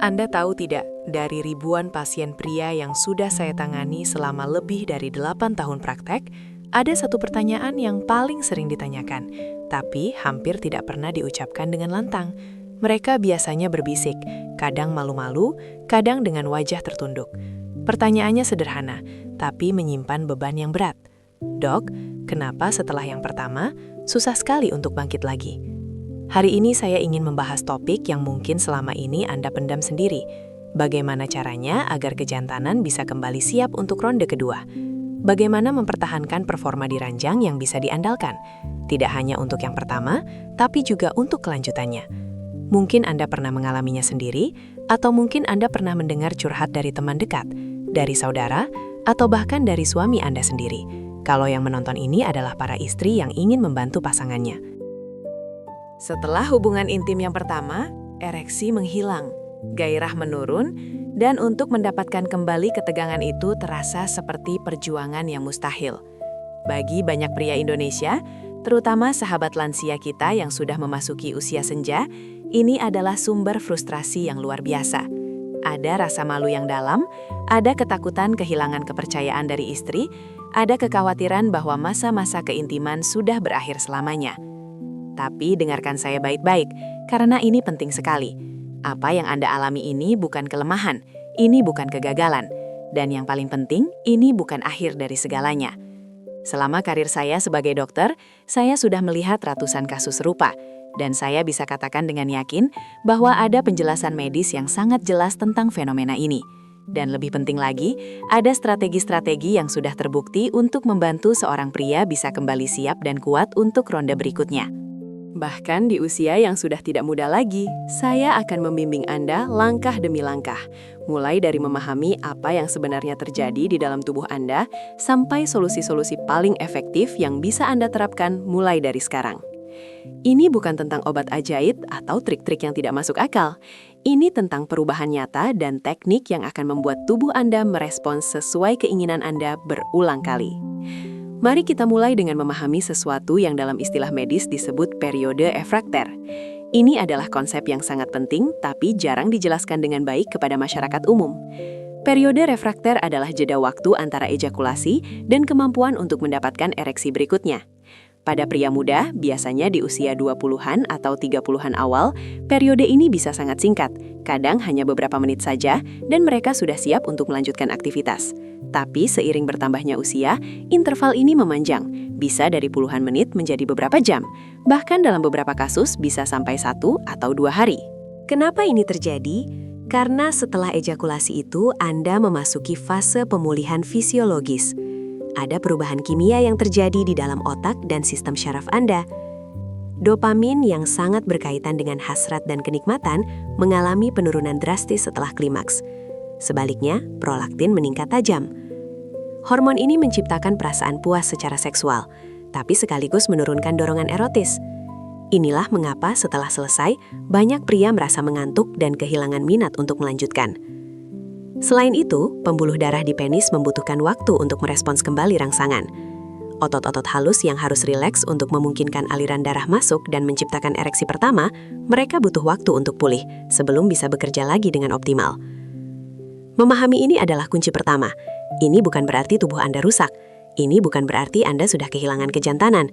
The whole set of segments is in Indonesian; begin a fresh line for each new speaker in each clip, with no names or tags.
Anda tahu tidak, dari ribuan pasien pria yang sudah saya tangani selama lebih dari 8 tahun praktek, ada satu pertanyaan yang paling sering ditanyakan, tapi hampir tidak pernah diucapkan dengan lantang. Mereka biasanya berbisik, kadang malu-malu, kadang dengan wajah tertunduk. Pertanyaannya sederhana, tapi menyimpan beban yang berat. Dok, kenapa setelah yang pertama, susah sekali untuk bangkit lagi? Hari ini saya ingin membahas topik yang mungkin selama ini Anda pendam sendiri. Bagaimana caranya agar kejantanan bisa kembali siap untuk ronde kedua? Bagaimana mempertahankan performa di ranjang yang bisa diandalkan? Tidak hanya untuk yang pertama, tapi juga untuk kelanjutannya. Mungkin Anda pernah mengalaminya sendiri, atau mungkin Anda pernah mendengar curhat dari teman dekat, dari saudara, atau bahkan dari suami Anda sendiri. Kalau yang menonton ini adalah para istri yang ingin membantu pasangannya. Setelah hubungan intim yang pertama, ereksi menghilang, gairah menurun, dan untuk mendapatkan kembali ketegangan itu terasa seperti perjuangan yang mustahil. Bagi banyak pria Indonesia, terutama sahabat lansia kita yang sudah memasuki usia senja, ini adalah sumber frustrasi yang luar biasa. Ada rasa malu yang dalam, ada ketakutan kehilangan kepercayaan dari istri, ada kekhawatiran bahwa masa-masa keintiman sudah berakhir selamanya. Tapi dengarkan saya baik-baik, karena ini penting sekali. Apa yang Anda alami ini bukan kelemahan, ini bukan kegagalan. Dan yang paling penting, ini bukan akhir dari segalanya. Selama karir saya sebagai dokter, saya sudah melihat ratusan kasus serupa. Dan saya bisa katakan dengan yakin bahwa ada penjelasan medis yang sangat jelas tentang fenomena ini. Dan lebih penting lagi, ada strategi-strategi yang sudah terbukti untuk membantu seorang pria bisa kembali siap dan kuat untuk ronde berikutnya. Bahkan di usia yang sudah tidak muda lagi, saya akan membimbing Anda langkah demi langkah, mulai dari memahami apa yang sebenarnya terjadi di dalam tubuh Anda, sampai solusi-solusi paling efektif yang bisa Anda terapkan mulai dari sekarang. Ini bukan tentang obat ajaib atau trik-trik yang tidak masuk akal. Ini tentang perubahan nyata dan teknik yang akan membuat tubuh Anda merespons sesuai keinginan Anda berulang kali. Mari kita mulai dengan memahami sesuatu yang dalam istilah medis disebut periode refrakter. Ini adalah konsep yang sangat penting, tapi jarang dijelaskan dengan baik kepada masyarakat umum. Periode refrakter adalah jeda waktu antara ejakulasi dan kemampuan untuk mendapatkan ereksi berikutnya. Pada pria muda, biasanya di usia 20-an atau 30-an awal, periode ini bisa sangat singkat, kadang hanya beberapa menit saja, dan mereka sudah siap untuk melanjutkan aktivitas. Tapi seiring bertambahnya usia, interval ini memanjang, bisa dari puluhan menit menjadi beberapa jam, bahkan dalam beberapa kasus bisa sampai 1 atau 2 hari. Kenapa ini terjadi? Karena setelah ejakulasi itu, Anda memasuki fase pemulihan fisiologis. Ada perubahan kimia yang terjadi di dalam otak dan sistem syaraf Anda. Dopamin yang sangat berkaitan dengan hasrat dan kenikmatan mengalami penurunan drastis setelah klimaks. Sebaliknya, prolaktin meningkat tajam. Hormon ini menciptakan perasaan puas secara seksual, tapi sekaligus menurunkan dorongan erotis. Inilah mengapa setelah selesai, banyak pria merasa mengantuk dan kehilangan minat untuk melanjutkan. Selain itu, pembuluh darah di penis membutuhkan waktu untuk merespons kembali rangsangan. Otot-otot halus yang harus rileks untuk memungkinkan aliran darah masuk dan menciptakan ereksi pertama, mereka butuh waktu untuk pulih sebelum bisa bekerja lagi dengan optimal. Memahami ini adalah kunci pertama. Ini bukan berarti tubuh Anda rusak. Ini bukan berarti Anda sudah kehilangan kejantanan.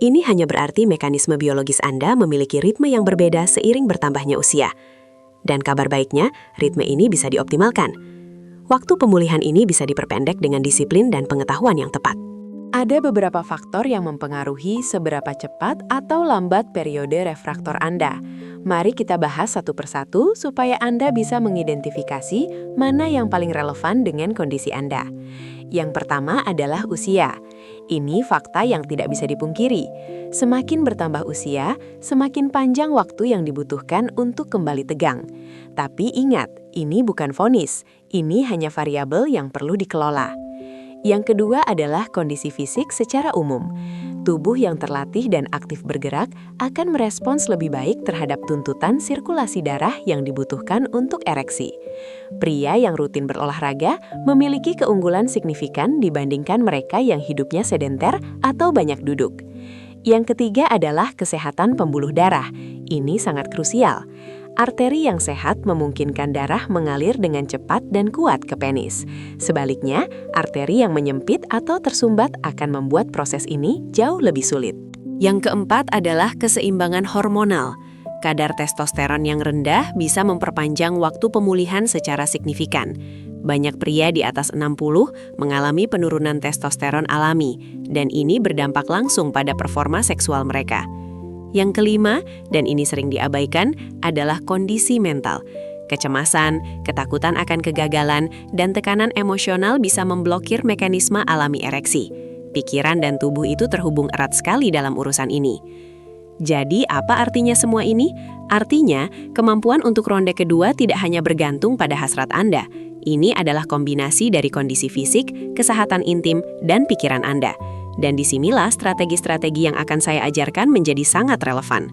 Ini hanya berarti mekanisme biologis Anda memiliki ritme yang berbeda seiring bertambahnya usia. Dan kabar baiknya, ritme ini bisa dioptimalkan. Waktu pemulihan ini bisa diperpendek dengan disiplin dan pengetahuan yang tepat. Ada beberapa faktor yang mempengaruhi seberapa cepat atau lambat periode refraktor Anda. Mari kita bahas satu persatu supaya Anda bisa mengidentifikasi mana yang paling relevan dengan kondisi Anda. Yang pertama adalah usia. Ini fakta yang tidak bisa dipungkiri. Semakin bertambah usia, semakin panjang waktu yang dibutuhkan untuk kembali tegang. Tapi ingat, ini bukan vonis. Ini hanya variabel yang perlu dikelola. Yang kedua adalah kondisi fisik secara umum. Tubuh yang terlatih dan aktif bergerak akan merespons lebih baik terhadap tuntutan sirkulasi darah yang dibutuhkan untuk ereksi. Pria yang rutin berolahraga memiliki keunggulan signifikan dibandingkan mereka yang hidupnya sedenter atau banyak duduk. Yang ketiga adalah kesehatan pembuluh darah. Ini sangat krusial. Arteri yang sehat memungkinkan darah mengalir dengan cepat dan kuat ke penis. Sebaliknya, arteri yang menyempit atau tersumbat akan membuat proses ini jauh lebih sulit. Yang keempat adalah keseimbangan hormonal. Kadar testosteron yang rendah bisa memperpanjang waktu pemulihan secara signifikan. Banyak pria di atas 60 mengalami penurunan testosteron alami, dan ini berdampak langsung pada performa seksual mereka. Yang kelima, dan ini sering diabaikan, adalah kondisi mental. Kecemasan, ketakutan akan kegagalan, dan tekanan emosional bisa memblokir mekanisme alami ereksi. Pikiran dan tubuh itu terhubung erat sekali dalam urusan ini. Jadi, apa artinya semua ini? Artinya, kemampuan untuk ronde kedua tidak hanya bergantung pada hasrat Anda. Ini adalah kombinasi dari kondisi fisik, kesehatan intim, dan pikiran Anda. Dan disinilah strategi-strategi yang akan saya ajarkan menjadi sangat relevan.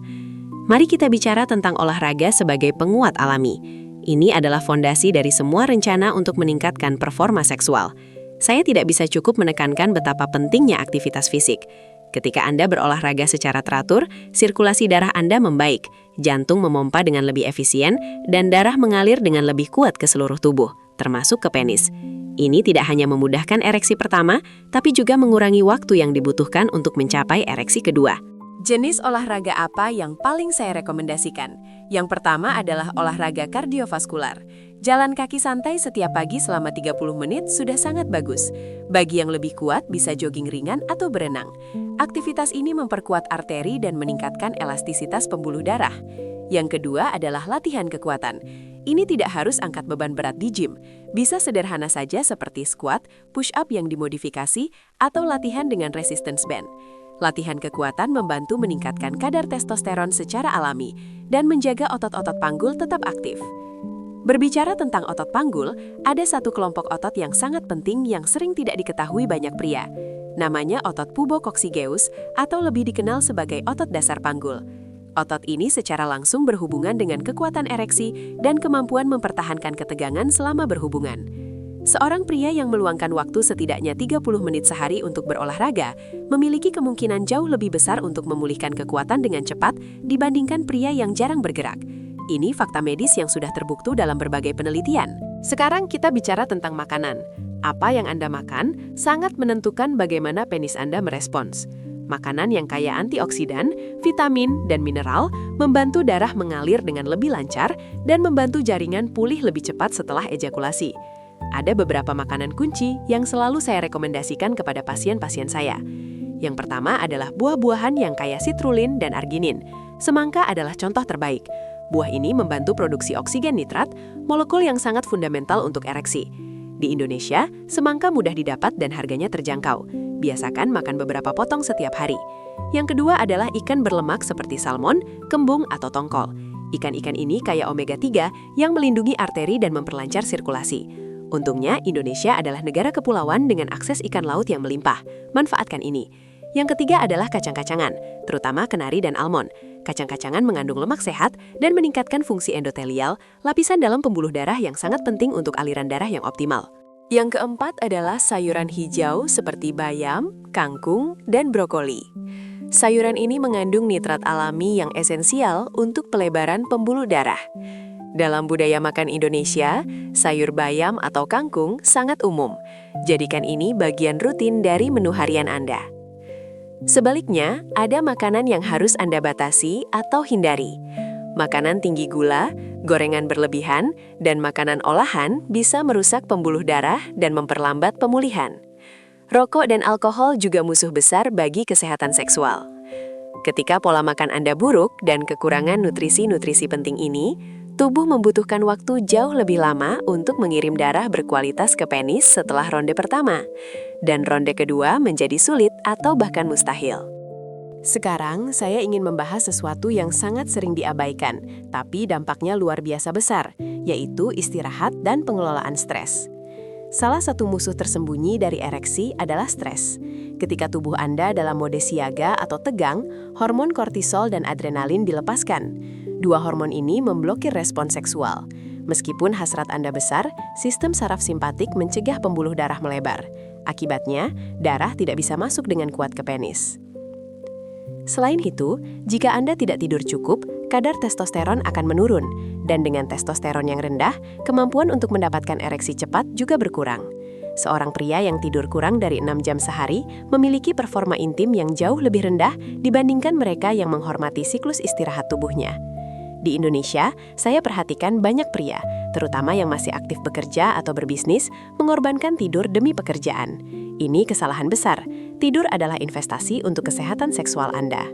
Mari kita bicara tentang olahraga sebagai penguat alami. Ini adalah fondasi dari semua rencana untuk meningkatkan performa seksual. Saya tidak bisa cukup menekankan betapa pentingnya aktivitas fisik. Ketika Anda berolahraga secara teratur, sirkulasi darah Anda membaik, jantung memompa dengan lebih efisien, dan darah mengalir dengan lebih kuat ke seluruh tubuh, termasuk ke penis. Ini tidak hanya memudahkan ereksi pertama, tapi juga mengurangi waktu yang dibutuhkan untuk mencapai ereksi kedua. Jenis olahraga apa yang paling saya rekomendasikan? Yang pertama adalah olahraga kardiovaskular. Jalan kaki santai setiap pagi selama 30 menit sudah sangat bagus. Bagi yang lebih kuat, bisa jogging ringan atau berenang. Aktivitas ini memperkuat arteri dan meningkatkan elastisitas pembuluh darah. Yang kedua adalah latihan kekuatan. Ini tidak harus angkat beban berat di gym. Bisa sederhana saja seperti squat, push-up yang dimodifikasi, atau latihan dengan resistance band. Latihan kekuatan membantu meningkatkan kadar testosteron secara alami dan menjaga otot-otot panggul tetap aktif. Berbicara tentang otot panggul, ada satu kelompok otot yang sangat penting yang sering tidak diketahui banyak pria. Namanya otot pubococcygeus atau lebih dikenal sebagai otot dasar panggul. Otot ini secara langsung berhubungan dengan kekuatan ereksi dan kemampuan mempertahankan ketegangan selama berhubungan. Seorang pria yang meluangkan waktu setidaknya 30 menit sehari untuk berolahraga memiliki kemungkinan jauh lebih besar untuk memulihkan kekuatan dengan cepat dibandingkan pria yang jarang bergerak. Ini fakta medis yang sudah terbukti dalam berbagai penelitian. Sekarang kita bicara tentang makanan. Apa yang Anda makan sangat menentukan bagaimana penis Anda merespons. Makanan yang kaya antioksidan, vitamin, dan mineral membantu darah mengalir dengan lebih lancar dan membantu jaringan pulih lebih cepat setelah ejakulasi. Ada beberapa makanan kunci yang selalu saya rekomendasikan kepada pasien-pasien saya. Yang pertama adalah buah-buahan yang kaya sitrulin dan arginin. Semangka adalah contoh terbaik. Buah ini membantu produksi oksigen nitrat, molekul yang sangat fundamental untuk ereksi. Di Indonesia, semangka mudah didapat dan harganya terjangkau. Biasakan makan beberapa potong setiap hari. Yang kedua adalah ikan berlemak seperti salmon, kembung, atau tongkol. Ikan-ikan ini kaya omega 3 yang melindungi arteri dan memperlancar sirkulasi. Untungnya, Indonesia adalah negara kepulauan dengan akses ikan laut yang melimpah. Manfaatkan ini. Yang ketiga adalah kacang-kacangan, terutama kenari dan almond. Kacang-kacangan mengandung lemak sehat dan meningkatkan fungsi endotelial, lapisan dalam pembuluh darah yang sangat penting untuk aliran darah yang optimal. Yang keempat adalah sayuran hijau seperti bayam, kangkung, dan brokoli. Sayuran ini mengandung nitrat alami yang esensial untuk pelebaran pembuluh darah. Dalam budaya makan Indonesia, sayur bayam atau kangkung sangat umum. Jadikan ini bagian rutin dari menu harian Anda. Sebaliknya, ada makanan yang harus Anda batasi atau hindari. Makanan tinggi gula, gorengan berlebihan, dan makanan olahan bisa merusak pembuluh darah dan memperlambat pemulihan. Rokok dan alkohol juga musuh besar bagi kesehatan seksual. Ketika pola makan Anda buruk dan kekurangan nutrisi-nutrisi penting ini, tubuh membutuhkan waktu jauh lebih lama untuk mengirim darah berkualitas ke penis setelah ronde pertama. Dan ronde kedua menjadi sulit atau bahkan mustahil. Sekarang, saya ingin membahas sesuatu yang sangat sering diabaikan, tapi dampaknya luar biasa besar, yaitu istirahat dan pengelolaan stres. Salah satu musuh tersembunyi dari ereksi adalah stres. Ketika tubuh Anda dalam mode siaga atau tegang, hormon kortisol dan adrenalin dilepaskan. Dua hormon ini memblokir respon seksual. Meskipun hasrat Anda besar, sistem saraf simpatik mencegah pembuluh darah melebar. Akibatnya, darah tidak bisa masuk dengan kuat ke penis. Selain itu, jika Anda tidak tidur cukup, kadar testosteron akan menurun.
Dan dengan testosteron yang rendah, kemampuan untuk mendapatkan ereksi cepat juga berkurang. Seorang pria yang tidur kurang dari 6 jam sehari memiliki performa intim yang jauh lebih rendah dibandingkan mereka yang menghormati siklus istirahat tubuhnya. Di Indonesia, saya perhatikan banyak pria, terutama yang masih aktif bekerja atau berbisnis, mengorbankan tidur demi pekerjaan. Ini kesalahan besar. Tidur adalah investasi untuk kesehatan seksual Anda.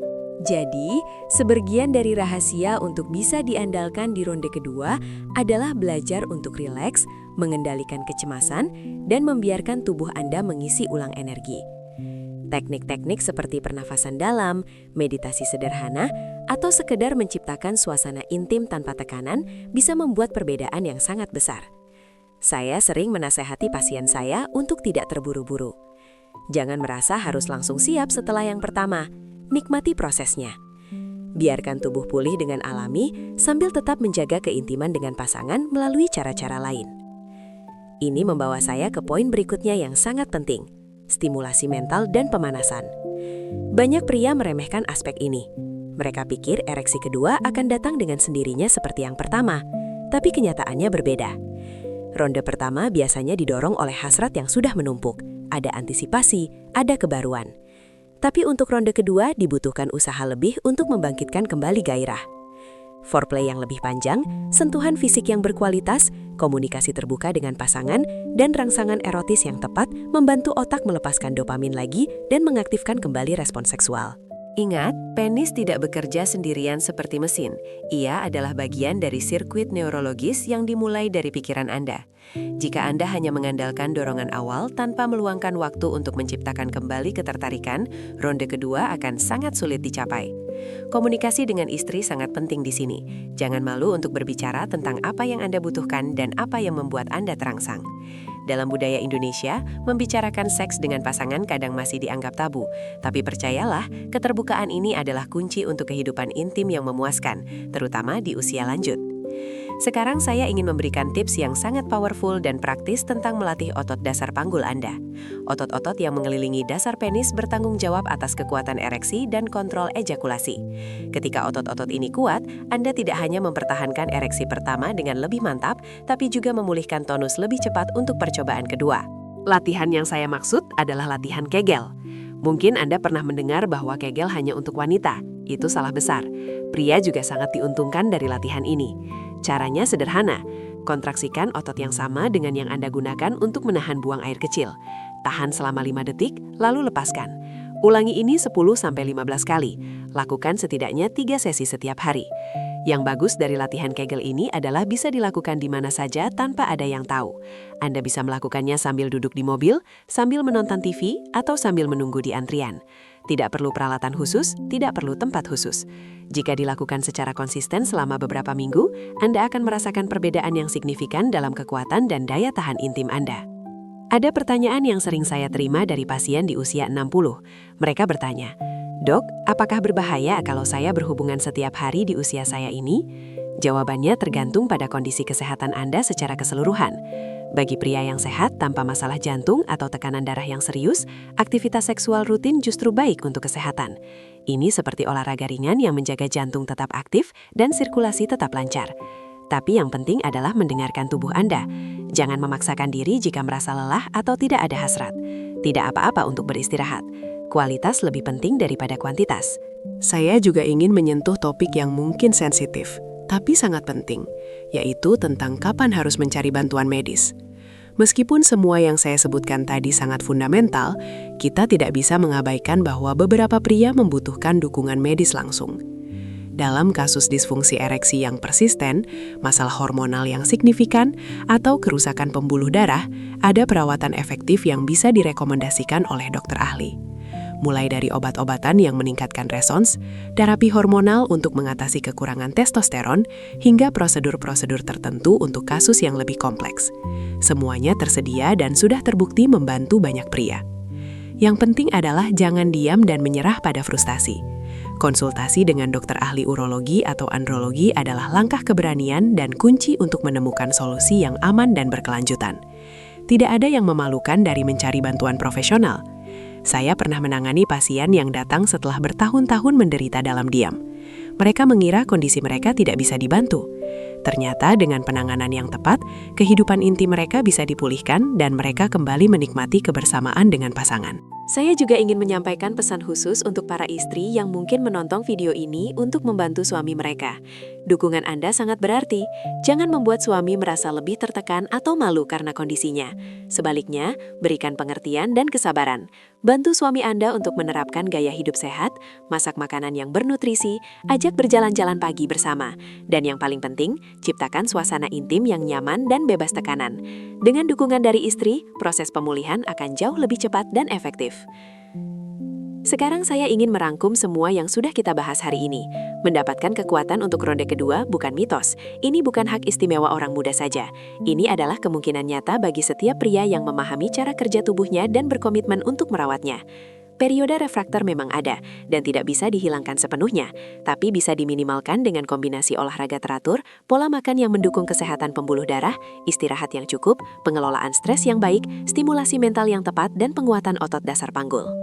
Jadi, sebagian dari rahasia untuk bisa diandalkan di ronde kedua adalah belajar untuk rileks, mengendalikan kecemasan, dan membiarkan tubuh Anda mengisi ulang energi. Teknik-teknik seperti pernafasan dalam, meditasi sederhana, atau sekedar menciptakan suasana intim tanpa tekanan bisa membuat perbedaan yang sangat besar. Saya sering menasehati pasien saya untuk tidak terburu-buru. Jangan merasa harus langsung siap setelah yang pertama. Nikmati prosesnya. Biarkan tubuh pulih dengan alami sambil tetap menjaga keintiman dengan pasangan melalui cara-cara lain. Ini membawa saya ke poin berikutnya yang sangat penting. Stimulasi mental dan pemanasan. Banyak pria meremehkan aspek ini. Mereka pikir ereksi kedua akan datang dengan sendirinya seperti yang pertama, tapi kenyataannya berbeda. Ronde pertama biasanya didorong oleh hasrat yang sudah menumpuk, ada antisipasi, ada kebaruan. Tapi untuk ronde kedua dibutuhkan usaha lebih untuk membangkitkan kembali gairah. Foreplay yang lebih panjang, sentuhan fisik yang berkualitas, komunikasi terbuka dengan pasangan, dan rangsangan erotis yang tepat membantu otak melepaskan dopamin lagi dan mengaktifkan kembali respon seksual. Ingat, penis tidak bekerja sendirian seperti mesin. Ia adalah bagian dari sirkuit neurologis yang dimulai dari pikiran Anda. Jika Anda hanya mengandalkan dorongan awal tanpa meluangkan waktu untuk menciptakan kembali ketertarikan, ronde kedua akan sangat sulit dicapai. Komunikasi dengan istri sangat penting di sini. Jangan malu untuk berbicara tentang apa yang Anda butuhkan dan apa yang membuat Anda terangsang. Dalam budaya Indonesia, membicarakan seks dengan pasangan kadang masih dianggap tabu. Tapi percayalah, keterbukaan ini adalah kunci untuk kehidupan intim yang memuaskan, terutama di usia lanjut. Sekarang saya ingin memberikan tips yang sangat powerful dan praktis tentang melatih otot dasar panggul Anda. Otot-otot yang mengelilingi dasar penis bertanggung jawab atas kekuatan ereksi dan kontrol ejakulasi. Ketika otot-otot ini kuat, Anda tidak hanya mempertahankan ereksi pertama dengan lebih mantap, tapi juga memulihkan tonus lebih cepat untuk percobaan kedua. Latihan yang saya maksud adalah latihan Kegel. Mungkin Anda pernah mendengar bahwa Kegel hanya untuk wanita. Itu salah besar. Pria juga sangat diuntungkan dari latihan ini. Caranya sederhana, kontraksikan otot yang sama dengan yang Anda gunakan untuk menahan buang air kecil. Tahan selama 5 detik, lalu lepaskan. Ulangi ini 10-15 kali. Lakukan setidaknya 3 sesi setiap hari. Yang bagus dari latihan Kegel ini adalah bisa dilakukan di mana saja tanpa ada yang tahu. Anda bisa melakukannya sambil duduk di mobil, sambil menonton TV, atau sambil menunggu di antrian. Tidak perlu peralatan khusus, tidak perlu tempat khusus. Jika dilakukan secara konsisten selama beberapa minggu, Anda akan merasakan perbedaan yang signifikan dalam kekuatan dan daya tahan intim Anda. Ada pertanyaan yang sering saya terima dari pasien di usia 60. Mereka bertanya, "Dok, apakah berbahaya kalau saya berhubungan setiap hari di usia saya ini?" Jawabannya tergantung pada kondisi kesehatan Anda secara keseluruhan. Bagi pria yang sehat tanpa masalah jantung atau tekanan darah yang serius, aktivitas seksual rutin justru baik untuk kesehatan. Ini seperti olahraga ringan yang menjaga jantung tetap aktif dan sirkulasi tetap lancar. Tapi yang penting adalah mendengarkan tubuh Anda. Jangan memaksakan diri jika merasa lelah atau tidak ada hasrat. Tidak apa-apa untuk beristirahat. Kualitas lebih penting daripada kuantitas.
Saya juga ingin menyentuh topik yang mungkin sensitif, tapi sangat penting, yaitu tentang kapan harus mencari bantuan medis. Meskipun semua yang saya sebutkan tadi sangat fundamental, kita tidak bisa mengabaikan bahwa beberapa pria membutuhkan dukungan medis langsung. Dalam kasus disfungsi ereksi yang persisten, masalah hormonal yang signifikan, atau kerusakan pembuluh darah, ada perawatan efektif yang bisa direkomendasikan oleh dokter ahli. Mulai dari obat-obatan yang meningkatkan respons, terapi hormonal untuk mengatasi kekurangan testosteron, hingga prosedur-prosedur tertentu untuk kasus yang lebih kompleks. Semuanya tersedia dan sudah terbukti membantu banyak pria. Yang penting adalah jangan diam dan menyerah pada frustasi. Konsultasi dengan dokter ahli urologi atau andrologi adalah langkah keberanian dan kunci untuk menemukan solusi yang aman dan berkelanjutan. Tidak ada yang memalukan dari mencari bantuan profesional. Saya pernah menangani pasien yang datang setelah bertahun-tahun menderita dalam diam. Mereka mengira kondisi mereka tidak bisa dibantu. Ternyata dengan penanganan yang tepat, kehidupan intim mereka bisa dipulihkan dan mereka kembali menikmati kebersamaan dengan pasangan.
Saya juga ingin menyampaikan pesan khusus untuk para istri yang mungkin menonton video ini untuk membantu suami mereka. Dukungan Anda sangat berarti. Jangan membuat suami merasa lebih tertekan atau malu karena kondisinya. Sebaliknya, berikan pengertian dan kesabaran. Bantu suami Anda untuk menerapkan gaya hidup sehat, masak makanan yang bernutrisi, ajak berjalan-jalan pagi bersama. Dan yang paling penting, ciptakan suasana intim yang nyaman dan bebas tekanan. Dengan dukungan dari istri, proses pemulihan akan jauh lebih cepat dan efektif. Sekarang saya ingin merangkum semua yang sudah kita bahas hari ini. Mendapatkan kekuatan untuk ronde kedua bukan mitos. Ini bukan hak istimewa orang muda saja. Ini adalah kemungkinan nyata bagi setiap pria yang memahami cara kerja tubuhnya dan berkomitmen untuk merawatnya. Periode refraktor memang ada dan tidak bisa dihilangkan sepenuhnya, tapi bisa diminimalkan dengan kombinasi olahraga teratur, pola makan yang mendukung kesehatan pembuluh darah, istirahat yang cukup, pengelolaan stres yang baik, stimulasi mental yang tepat, dan penguatan otot dasar panggul.